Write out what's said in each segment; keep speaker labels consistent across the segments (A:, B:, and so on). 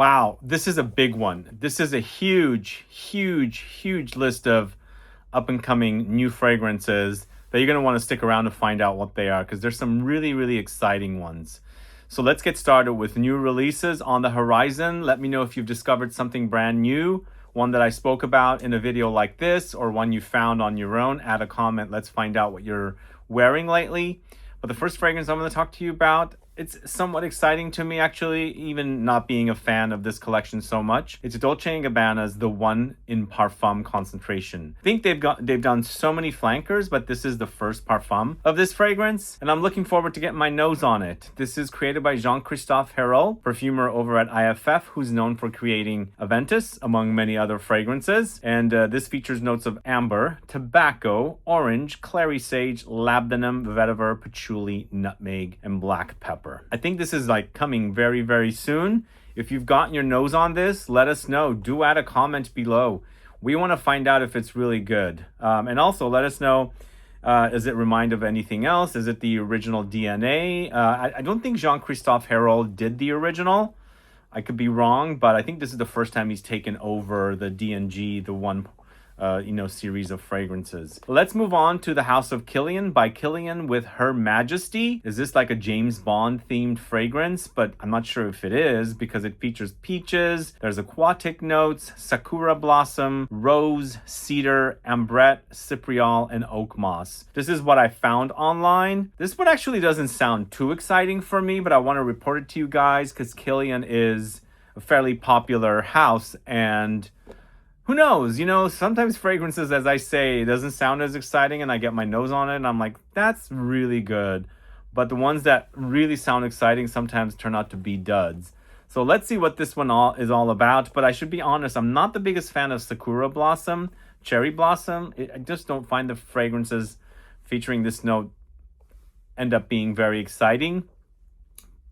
A: Wow, this is a big one. This is a huge list of up and coming new fragrances that you're going to want to stick around to find out what they are, because there's some really exciting ones. So let's get started with new releases on the horizon. Let me know if you've discovered something brand new, one that I spoke about in a video like this, or one you found on your own. Add a comment. Let's find out what you're wearing lately. But the first fragrance I'm going to talk to you about, it's somewhat exciting to me, actually, even not being a fan of this collection so much. It's Dolce & Gabbana's The One in Parfum Concentration. I think they've done so many flankers, but this is the first parfum of this fragrance, and I'm looking forward to getting my nose on it. This is created by Jean-Christophe Hérault, perfumer over at IFF, who's known for creating Aventus, among many other fragrances. And this features notes of amber, tobacco, orange, clary sage, labdanum, vetiver, patchouli, nutmeg, and black pepper. I think this is like coming very soon. If you've gotten your nose on this, let us know. Do add a comment below. We want to find out if it's really good. And also let us know, does it remind of anything else? Is it the original DNA? I don't think Jean-Christophe Hérault did the original. I could be wrong, but I think this is the first time he's taken over the D&G, the one series of fragrances. Let's move on to the House of Kilian by Kilian with Her Majesty. Is this like a James Bond themed fragrance? But I'm not sure if it is, because it features peaches, there's aquatic notes, sakura blossom, rose, cedar, ambrette, cypriol, and oak moss. This is what I found online. This one actually doesn't sound too exciting for me, but I want to report it to you guys because Kilian is a fairly popular house, and who knows? Sometimes fragrances, as I say, doesn't sound as exciting, and I get my nose on it and I'm like, that's really good. But the ones that really sound exciting sometimes turn out to be duds. So let's see what this one is all about. But I should be honest, I'm not the biggest fan of Sakura Blossom, Cherry Blossom. I just don't find the fragrances featuring this note end up being very exciting.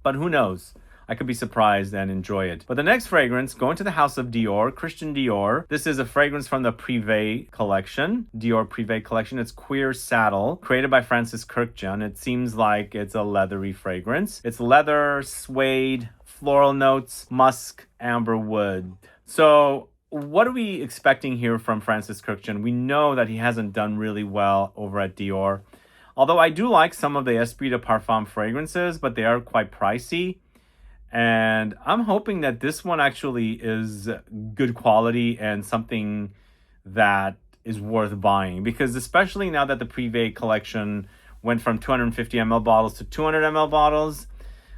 A: But who knows? I could be surprised and enjoy it. But the next fragrance, going to the House of Dior, Christian Dior. This is a fragrance from the Privé collection, Dior Privé collection. It's Queer Saddle, created by Francis Kurkdjian. It seems like it's a leathery fragrance. It's leather, suede, floral notes, musk, amber wood. So what are we expecting here from Francis Kurkdjian? We know that he hasn't done really well over at Dior. Although I do like some of the Esprit de Parfum fragrances, but they are quite pricey. And I'm hoping that this one actually is good quality and something that is worth buying, because especially now that the Privé collection went from 250 ml bottles to 200 ml bottles,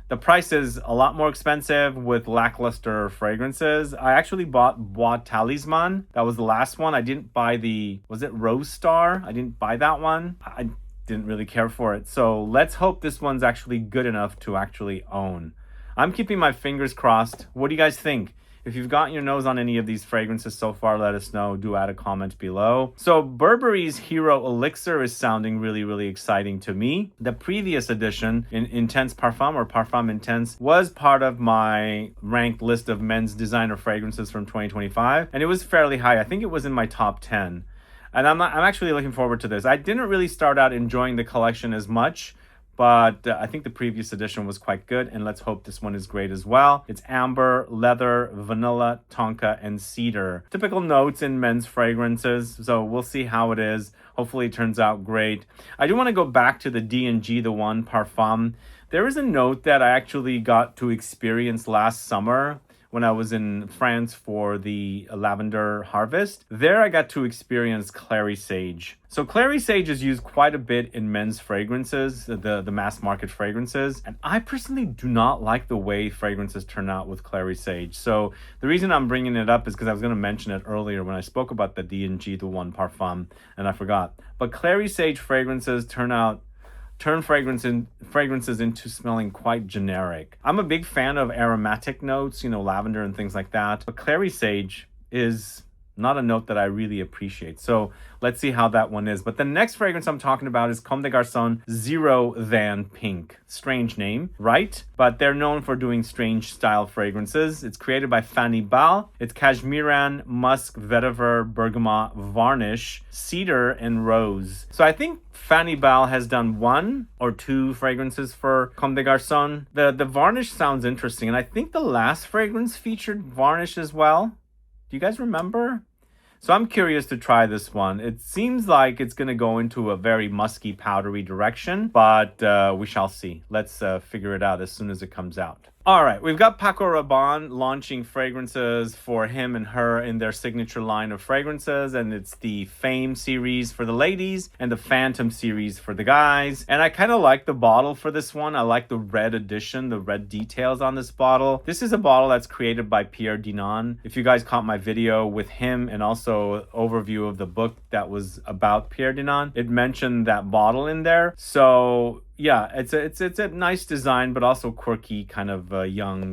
A: the price is a lot more expensive with lackluster fragrances. I actually bought Bois Talisman. That was the last one. I didn't buy was it Rose Star? I didn't buy that one. I didn't really care for it. So let's hope this one's actually good enough to actually own. I'm keeping my fingers crossed. What do you guys think? If you've gotten your nose on any of these fragrances so far, let us know. Do add a comment below. So Burberry's Hero Elixir is sounding really exciting to me. The previous edition, in Intense Parfum or Parfum Intense, was part of my ranked list of men's designer fragrances from 2025. And it was fairly high. I think it was in my top 10. And I'm actually looking forward to this. I didn't really start out enjoying the collection as much, but I think the previous edition was quite good, and let's hope this one is great as well. It's amber, leather, vanilla, tonka, and cedar. Typical notes in men's fragrances, so we'll see how it is. Hopefully it turns out great. I do want to go back to the D&G, the one Parfum. There is a note that I actually got to experience last summer when I was in France for the lavender harvest. There I got to experience clary sage. So clary sage is used quite a bit in men's fragrances, the mass market fragrances. And I personally do not like the way fragrances turn out with clary sage. So the reason I'm bringing it up is because I was going to mention it earlier when I spoke about the D&G, the one Parfum, and I forgot. But clary sage fragrances turn fragrances into smelling quite generic. I'm a big fan of aromatic notes, lavender and things like that. But clary sage is not a note that I really appreciate. So let's see how that one is. But the next fragrance I'm talking about is Comme des Garçons Zero Than Pink. Strange name, right? But they're known for doing strange style fragrances. It's created by Fanny Bal. It's cashmeran, musk, vetiver, bergamot, varnish, cedar, and rose. So I think Fanny Bal has done 1 or 2 fragrances for Comme des Garçons. The varnish sounds interesting, and I think the last fragrance featured varnish as well. Do you guys remember? So I'm curious to try this one. It seems like it's going to go into a very musky, powdery direction, but we shall see. Let's figure it out as soon as it comes out. All right, we've got Paco Rabanne launching fragrances for him and her in their signature line of fragrances, and it's the Fame series for the ladies and the Phantom series for the guys. And I kind of like the bottle for this one. I like the red edition, the red details on this bottle. This is a bottle that's created by Pierre Dinan. If you guys caught my video with him and also overview of the book that was about Pierre Dinan, it mentioned that bottle in there. So yeah, it's a nice design, but also quirky, kind of young,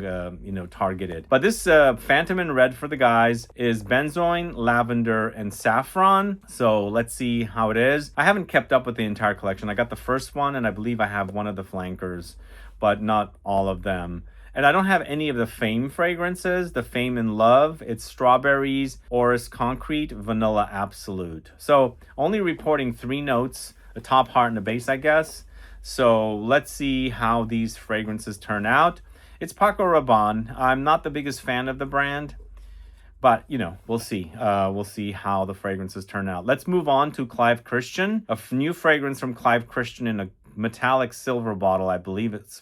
A: targeted. But this Phantom in red for the guys is benzoin, lavender, and saffron. So let's see how it is. I haven't kept up with the entire collection. I got the first one, and I believe I have one of the flankers, but not all of them. And I don't have any of the Fame fragrances. The Fame in Love, it's strawberries, orris concrete, vanilla absolute. So only reporting 3 notes, a top, heart, and a base, I guess. So let's see how these fragrances turn out. It's Paco Rabanne. I'm not the biggest fan of the brand, but we'll see. We'll see how the fragrances turn out. Let's move on to Clive Christian. A new fragrance from Clive Christian in a metallic silver bottle. I believe it's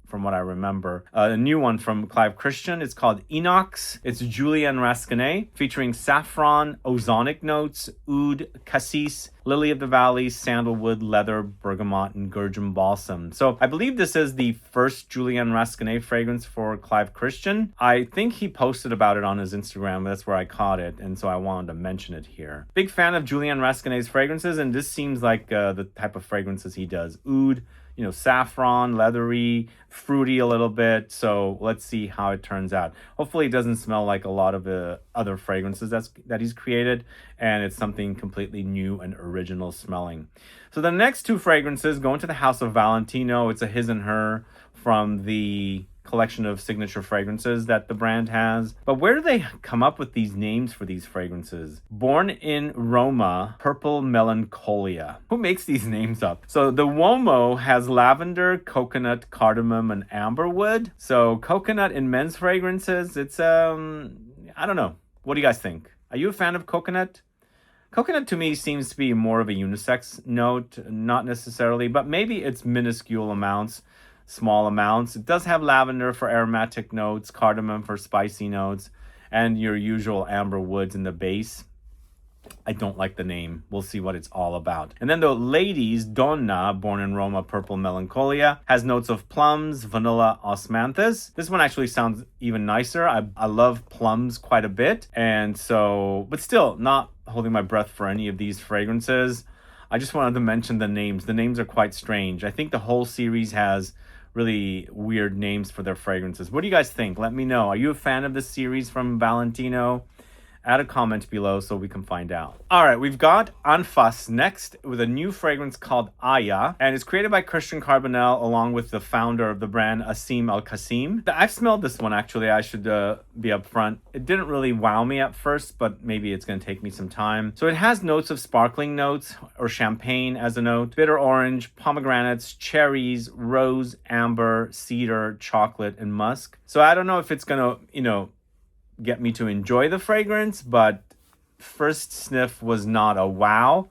A: from what I remember. A new one from Clive Christian. It's called Inox. It's Julienne Rascanet, featuring saffron, ozonic notes, oud, cassis, lily of the valley, sandalwood, leather, bergamot, and gurjum balsam. So I believe this is the first Julienne Rascanet fragrance for Clive Christian. I think he posted about it on his Instagram. That's where I caught it, and so I wanted to mention it here. Big fan of Julienne Rascanet's fragrances, and this seems like the type of fragrances he does. Oud, saffron, leathery, fruity a little bit. So let's see how it turns out. Hopefully it doesn't smell like a lot of the other fragrances that he's created, and it's something completely new and original smelling. So the next 2 fragrances go into the house of Valentino. It's a his and her from the collection of signature fragrances that the brand has. But where do they come up with these names for these fragrances? Born in Roma, Purple Melancholia. Who makes these names up? So the Uomo has lavender, coconut, cardamom, and amberwood. So coconut in men's fragrances, it's I don't know. What do you guys think? Are you a fan of coconut? Coconut to me seems to be more of a unisex note, not necessarily, but maybe it's minuscule amounts, small amounts. It does have lavender for aromatic notes, cardamom for spicy notes, and your usual amber woods in the base. I don't like the name. We'll see what it's all about. And then the ladies, Donna, born in Roma, Purple Melancholia, has notes of plums, vanilla, osmanthus. This one actually sounds even nicer. I love plums quite a bit. And so, but still not holding my breath for any of these fragrances. I just wanted to mention the names. The names are quite strange. I think the whole series has really weird names for their fragrances. What do you guys think? Let me know. Are you a fan of this series from Valentino? Add a comment below so we can find out. All right, we've got Anfas next with a new fragrance called Aya, and it's created by Christian Carbonell along with the founder of the brand, Asim Al-Qasim. I've smelled this one, actually. I should be upfront. It didn't really wow me at first, but maybe it's going to take me some time. So it has notes of sparkling notes or champagne as a note, bitter orange, pomegranates, cherries, rose, amber, cedar, chocolate, and musk. So I don't know if it's going to, get me to enjoy the fragrance, but first sniff was not a wow.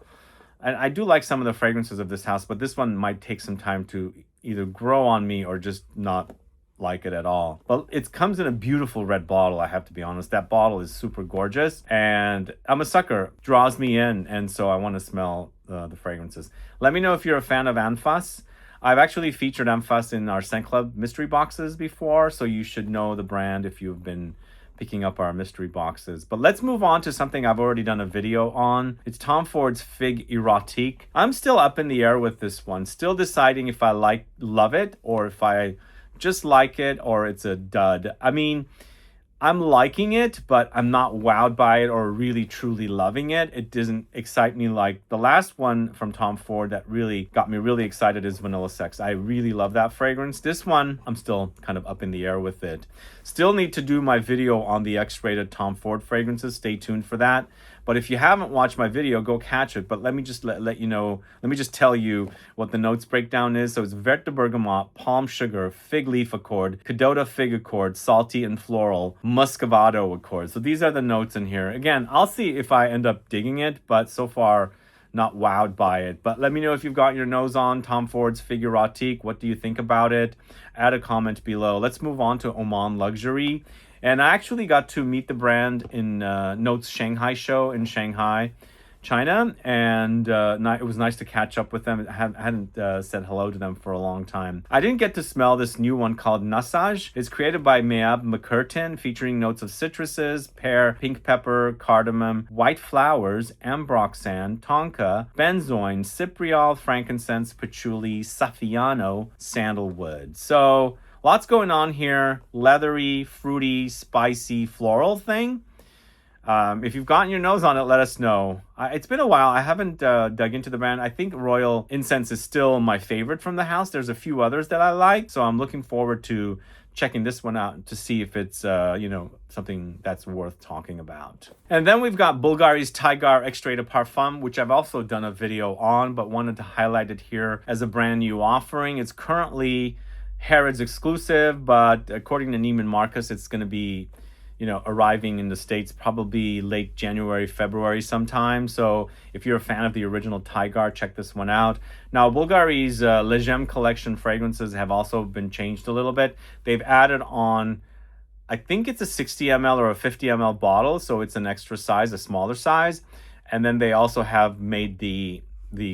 A: And I do like some of the fragrances of this house, but this one might take some time to either grow on me or just not like it at all. But it comes in a beautiful red bottle, I have to be honest. That bottle is super gorgeous, and I'm a sucker. Draws me in, and so I want to smell the fragrances. Let me know if you're a fan of Anfas. I've actually featured Anfas in our Scent Club mystery boxes before, so you should know the brand if you've been picking up our mystery boxes. But let's move on to something I've already done a video on. It's Tom Ford's Fig Erotique. I'm still up in the air with this one, still deciding if I love it or if I just like it or it's a dud. I mean, I'm liking it, but I'm not wowed by it or really truly loving it. It doesn't excite me like the last one from Tom Ford that really got me really excited is Vanilla Sex. I really love that fragrance. This one, I'm still kind of up in the air with it. Still need to do my video on the X-rated Tom Ford fragrances. Stay tuned for that. But if you haven't watched my video, go catch it. But let me just let you know, let me just tell you what the notes breakdown is. So it's Vert de Bergamot, Palm Sugar, Fig Leaf Accord, Cadota Fig Accord, Salty and Floral, Muscovado Accord. So these are the notes in here. Again, I'll see if I end up digging it, but so far, not wowed by it. But let me know if you've got your nose on Tom Ford's Figuration. What do you think about it? Add a comment below. Let's move on to Oman Luxury. And I actually got to meet the brand in Notes Shanghai show in Shanghai, China. And it was nice to catch up with them. I hadn't said hello to them for a long time. I didn't get to smell this new one called Nassage. It's created by Meab McCurtain, featuring notes of citruses, pear, pink pepper, cardamom, white flowers, ambroxan, tonka, benzoin, cypriol, frankincense, patchouli, saffiano, sandalwood. So lots going on here. Leathery, fruity, spicy, floral thing. If you've gotten your nose on it, let us know. It's been a while. I haven't dug into the brand. I think Royal Incense is still my favorite from the house. There's a few others that I like. So I'm looking forward to checking this one out to see if it's, something that's worth talking about. And then we've got Bulgari's Tigar Extrait de Parfum, which I've also done a video on, but wanted to highlight it here as a brand new offering. It's currently Harrods exclusive, but according to Neiman Marcus, it's going to be, arriving in the States probably late January, February sometime. So if you're a fan of the original Tigar, check this one out. Now, Bulgari's Legem collection fragrances have also been changed a little bit. They've added on, I think it's a 60 ml or a 50 ml bottle, so it's an extra size, a smaller size. And then they also have made the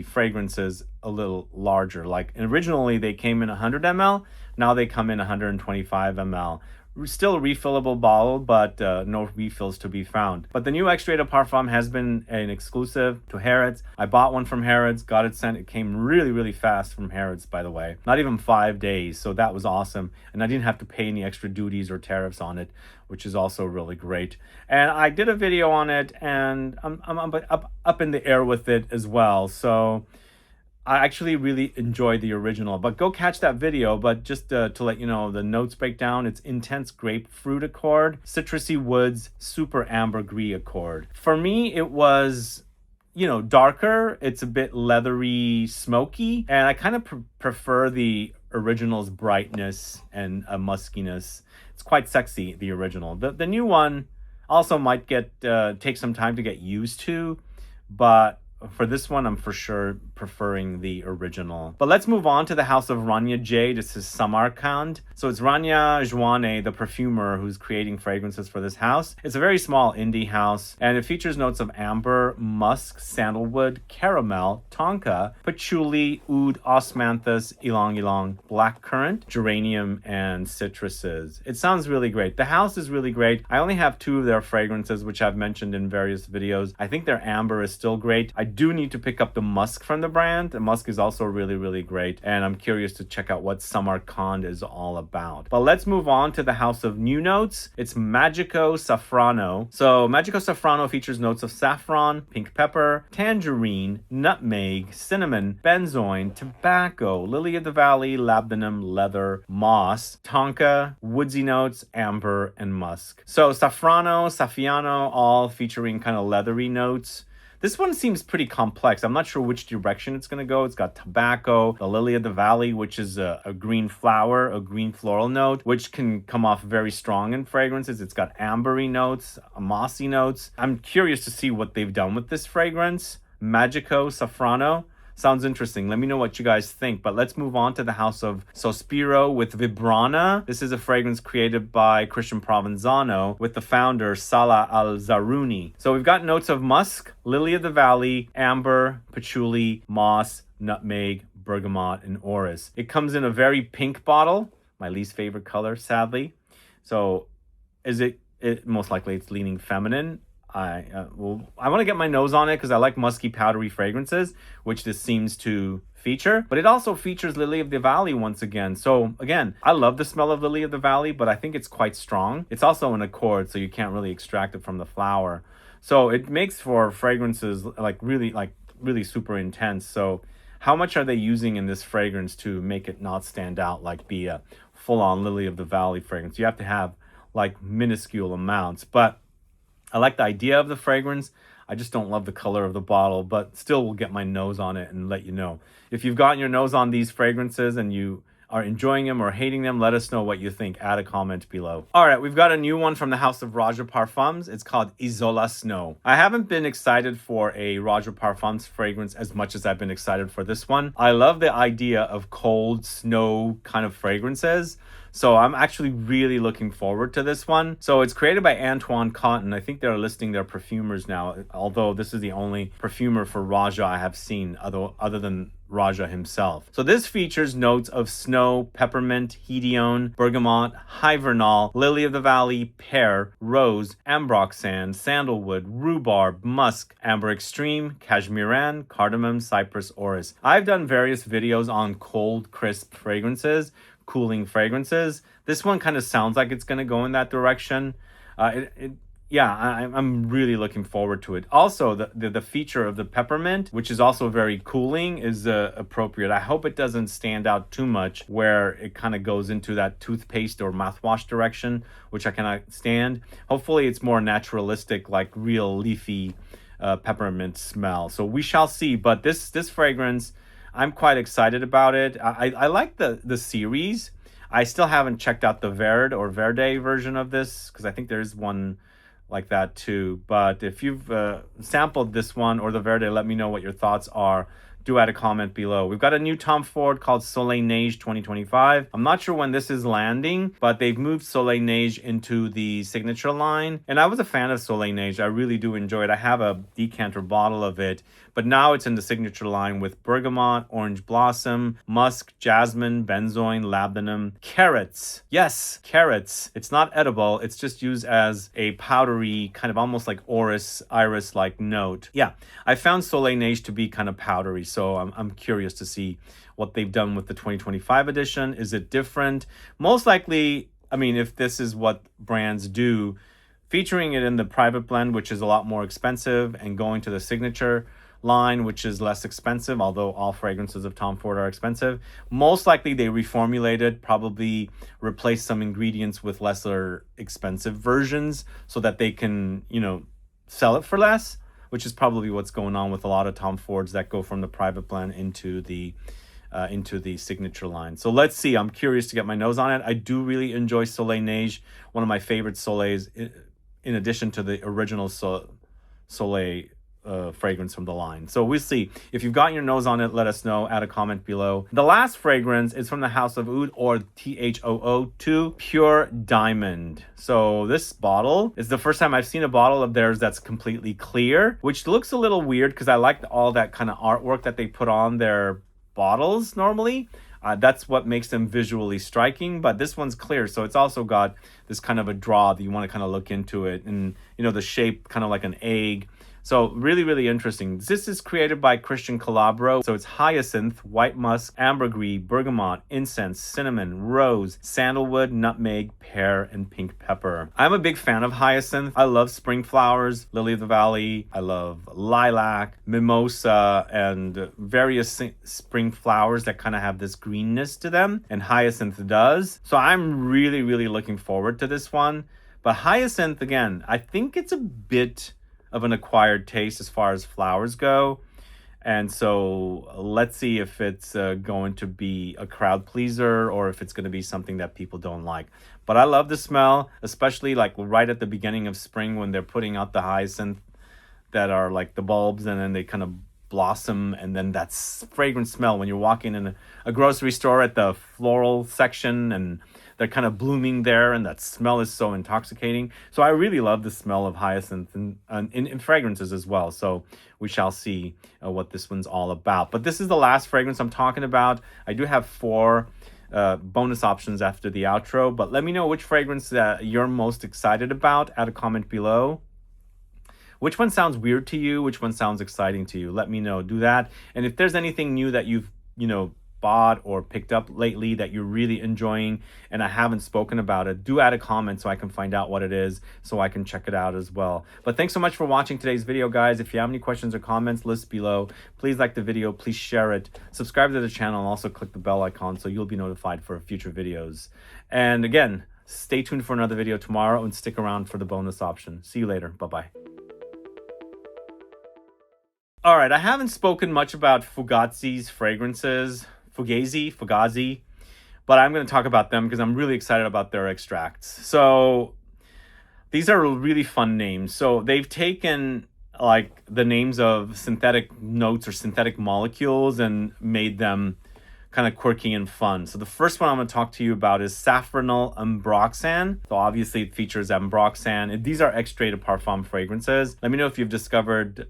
A: fragrances a little larger. Like originally they came in 100 ml, now they come in 125 ml. Still a refillable bottle, but no refills to be found. But the new Extrait de Parfum has been an exclusive to Harrods. I bought one from Harrods, got it sent. It came really, really fast from Harrods, by the way. Not even 5 days, so that was awesome. And I didn't have to pay any extra duties or tariffs on it, which is also really great. And I did a video on it, and I'm up in the air with it as well. So I actually really enjoyed the original, but go catch that video. But just to let you know, the notes breakdown, it's intense grapefruit accord, citrusy woods, super ambergris accord. For me, it was, darker. It's a bit leathery, smoky, and I kind of prefer the original's brightness and muskiness. It's quite sexy, the original. The new one also might take some time to get used to, but for this one, I'm for sure preferring the original. But let's move on to the house of Rania J. This is Samarkand. So it's Rania Jwane, the perfumer, who's creating fragrances for this house. It's a very small indie house, and it features notes of amber, musk, sandalwood, caramel, tonka, patchouli, oud, osmanthus, ylang ylang, blackcurrant, geranium, and citruses. It sounds really great. The house is really great. I only have 2 of their fragrances, which I've mentioned in various videos. I think their amber is still great. I do need to pick up the musk from the brand. The musk is also really, really great. And I'm curious to check out what Samarkand is all about. But let's move on to the house of new notes. It's Magico Safrano. So Magico Safrano features notes of saffron, pink pepper, tangerine, nutmeg, cinnamon, benzoin, tobacco, lily of the valley, labdanum, leather, moss, tonka, woodsy notes, amber, and musk. So Safrano, Saffiano, all featuring kind of leathery notes. This one seems pretty complex. I'm not sure which direction it's going to go. It's got tobacco, the lily of the valley, which is a green flower, a green floral note, which can come off very strong in fragrances. It's got ambery notes, mossy notes. I'm curious to see what they've done with this fragrance. Magico Safrano. Sounds interesting. Let me know what you guys think. But let's move on to the house of Sospiro with Vibrana. This is a fragrance created by Christian Provenzano with the founder Salah Al-Zaruni. So we've got notes of musk, lily of the valley, amber, patchouli, moss, nutmeg, bergamot, and orris. It comes in a very pink bottle, my least favorite color, sadly. So is it most likely it's leaning feminine. I want to get my nose on it because I like musky, powdery fragrances, which this seems to feature, but it also features Lily of the Valley once again. So again, I love the smell of Lily of the Valley, but I think it's quite strong. It's also an accord, so you can't really extract it from the flower. So it makes for fragrances really super intense. So how much are they using in this fragrance to make it not stand out, like be a full-on Lily of the Valley fragrance? You have to have like minuscule amounts, but I like the idea of the fragrance. I just don't love the color of the bottle, but still will get my nose on it and let you know. If you've gotten your nose on these fragrances and you are enjoying them or hating them, let us know what you think. Add a comment below. All right, we've got a new one from the house of Raja Parfums. It's called Isola Snow. I haven't been excited for a Raja Parfums fragrance as much as I've been excited for this one. I love the idea of cold snow kind of fragrances. So I'm actually really looking forward to this one. So it's created by Antoine Cotton. I think they're listing their perfumers now, although this is the only perfumer for Raja I have seen other than Raja himself. So this features notes of snow, peppermint, hedione, bergamot, hivernal, lily of the valley, pear, rose, ambroxan, sandalwood, rhubarb, musk, amber extreme, cashmeran, cardamom, cypress, orris. I've done various videos on cold, crisp fragrances, cooling fragrances. This one kind of sounds like it's going to go in that direction. I'm really looking forward to it. Also, the feature of the peppermint, which is also very cooling, is appropriate. I hope it doesn't stand out too much where it kind of goes into that toothpaste or mouthwash direction, which I cannot stand. Hopefully it's more naturalistic, like real leafy peppermint smell. So we shall see. But this fragrance, I'm quite excited about it. I like the series. I still haven't checked out the Verde version of this, because I think there's one like that too. But if you've sampled this one or the Verde, let me know what your thoughts are. Do add a comment below. We've got a new Tom Ford called Soleil Neige 2025. I'm not sure when this is landing, but they've moved Soleil Neige into the signature line. And I was a fan of Soleil Neige. I really do enjoy it. I have a decanter bottle of it, but now it's in the signature line with bergamot, orange blossom, musk, jasmine, benzoin, labdanum, carrots. Yes, carrots. It's not edible. It's just used as a powdery, kind of almost like iris-like note. Yeah, I found Soleil Neige to be kind of powdery, so I'm curious to see what they've done with the 2025 edition. Is it different? Most likely, I mean, if this is what brands do, featuring it in the private blend, which is a lot more expensive, and going to the signature line, which is less expensive, although all fragrances of Tom Ford are expensive. Most likely they reformulated, probably replace some ingredients with lesser expensive versions so that they can, sell it for less, which is probably what's going on with a lot of Tom Fords that go from the private blend into the signature line. So let's see. I'm curious to get my nose on it. I do really enjoy Soleil Neige, one of my favorite Soleils, in addition to the original Soleil fragrance from the line. So we'll see. If you've gotten your nose on it, let us know. Add a comment below. The last fragrance is from the house of Oud, or THOO2, Pure Diamond. So this bottle is the first time I've seen a bottle of theirs that's completely clear, which looks a little weird because I like all that kind of artwork that they put on their bottles normally. That's what makes them visually striking, but this one's clear, so it's also got this kind of a draw that you want to kind of look into it, and the shape kind of like an egg. So really, really interesting. This is created by Christian Calabro. So it's hyacinth, white musk, ambergris, bergamot, incense, cinnamon, rose, sandalwood, nutmeg, pear, and pink pepper. I'm a big fan of hyacinth. I love spring flowers, lily of the valley. I love lilac, mimosa, and various spring flowers that kind of have this greenness to them. And hyacinth does. So I'm really, really looking forward to this one. But hyacinth, again, I think it's a bit of an acquired taste as far as flowers go, and so let's see if it's going to be a crowd pleaser or if it's going to be something that people don't like. But I love the smell, especially like right at the beginning of spring when they're putting out the hyacinth that are like the bulbs, and then they kind of blossom, and then that fragrant smell when you're walking in a grocery store at the floral section and they're kind of blooming there, and that smell is so intoxicating. So I really love the smell of hyacinth in fragrances as well. So we shall see what this one's all about. But this is the last fragrance I'm talking about. I do have 4 bonus options after the outro, but let me know which fragrance that you're most excited about. Add a comment below. Which one sounds weird to you? Which one sounds exciting to you? Let me know. Do that. And if there's anything new that you've bought or picked up lately that you're really enjoying and I haven't spoken about it, do add a comment so I can find out what it is, so I can check it out as well. But thanks so much for watching today's video, guys. If you have any questions or comments, list below. Please like the video, please share it, subscribe to the channel, and also click the bell icon so you'll be notified for future videos. And again, stay tuned for another video tomorrow and stick around for the bonus option. See you later. Bye-bye. All right, I haven't spoken much about Fugazi's fragrances, Fugazi, but I'm going to talk about them because I'm really excited about their extracts. So these are really fun names. So they've taken like the names of synthetic notes or synthetic molecules and made them kind of quirky and fun. So the first one I'm going to talk to you about is Safranal Ambroxan. So obviously it features Ambroxan. These are extrait de parfum fragrances. Let me know if you've discovered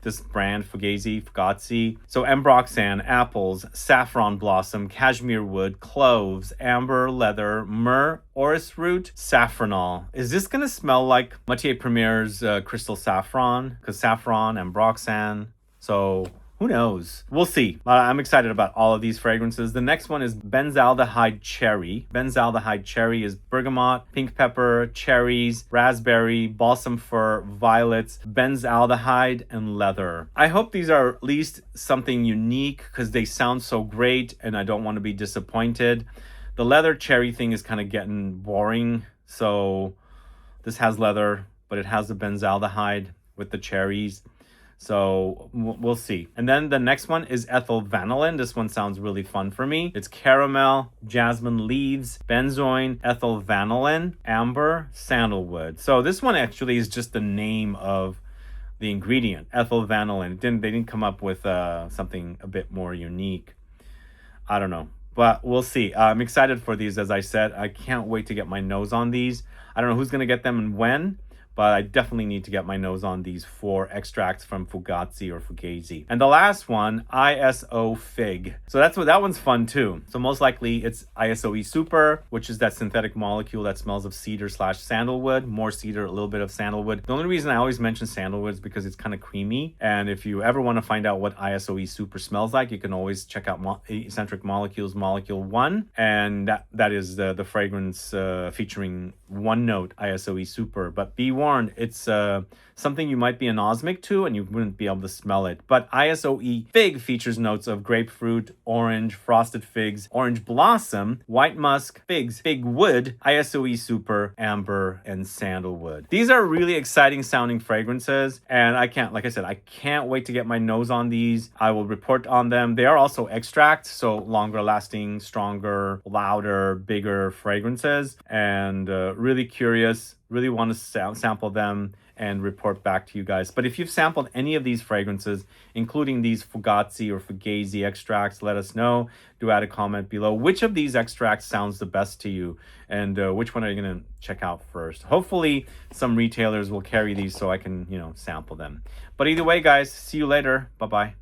A: this brand, Fugazi. So Ambroxan, apples, saffron blossom, cashmere wood, cloves, amber, leather, myrrh, orris root, safranal. Is this going to smell like Matière Premier's Crystal Saffron? Because saffron, Ambroxan. So who knows? We'll see. I'm excited about all of these fragrances. The next one is Benzaldehyde Cherry. Benzaldehyde Cherry is bergamot, pink pepper, cherries, raspberry, balsam fir, violets, benzaldehyde, and leather. I hope these are at least something unique because they sound so great and I don't want to be disappointed. The leather cherry thing is kind of getting boring. So this has leather, but it has the benzaldehyde with the cherries. So we'll see. And then the next one is ethyl vanillin. This one sounds really fun for me. It's caramel, jasmine leaves, benzoin, ethyl vanillin, amber, sandalwood. So this one actually is just the name of the ingredient, ethyl vanillin. They didn't come up with something a bit more unique. I don't know, but we'll see. I'm excited for these, as I said. I can't wait to get my nose on these. I don't know who's going to get them and when, but I definitely need to get my nose on these 4 extracts from Fugazi or Fugazi. And the last one, ISO Fig. So that one's fun too. So most likely it's ISOE Super, which is that synthetic molecule that smells of cedar / sandalwood, more cedar, a little bit of sandalwood. The only reason I always mention sandalwood is because it's kind of creamy. And if you ever want to find out what ISOE Super smells like, you can always check out Eccentric Molecules Molecule 1. And that is the fragrance featuring one note, ISOE Super. But be warned, it's something you might be anosmic to and you wouldn't be able to smell it. But ISOE Fig features notes of grapefruit, orange, frosted figs, orange blossom, white musk, figs, fig wood, ISOE Super, amber, and sandalwood. These are really exciting sounding fragrances, and like I said, I can't wait to get my nose on these. I will report on them. They are also extracts, so longer lasting, stronger, louder, bigger fragrances, and really curious. Really want to sample them and report back to you guys. But if you've sampled any of these fragrances, including these Fugazi or Fugazi extracts, let us know. Do add a comment below. Which of these extracts sounds the best to you? And which one are you going to check out first? Hopefully some retailers will carry these so I can, sample them. But either way, guys, see you later. Bye-bye.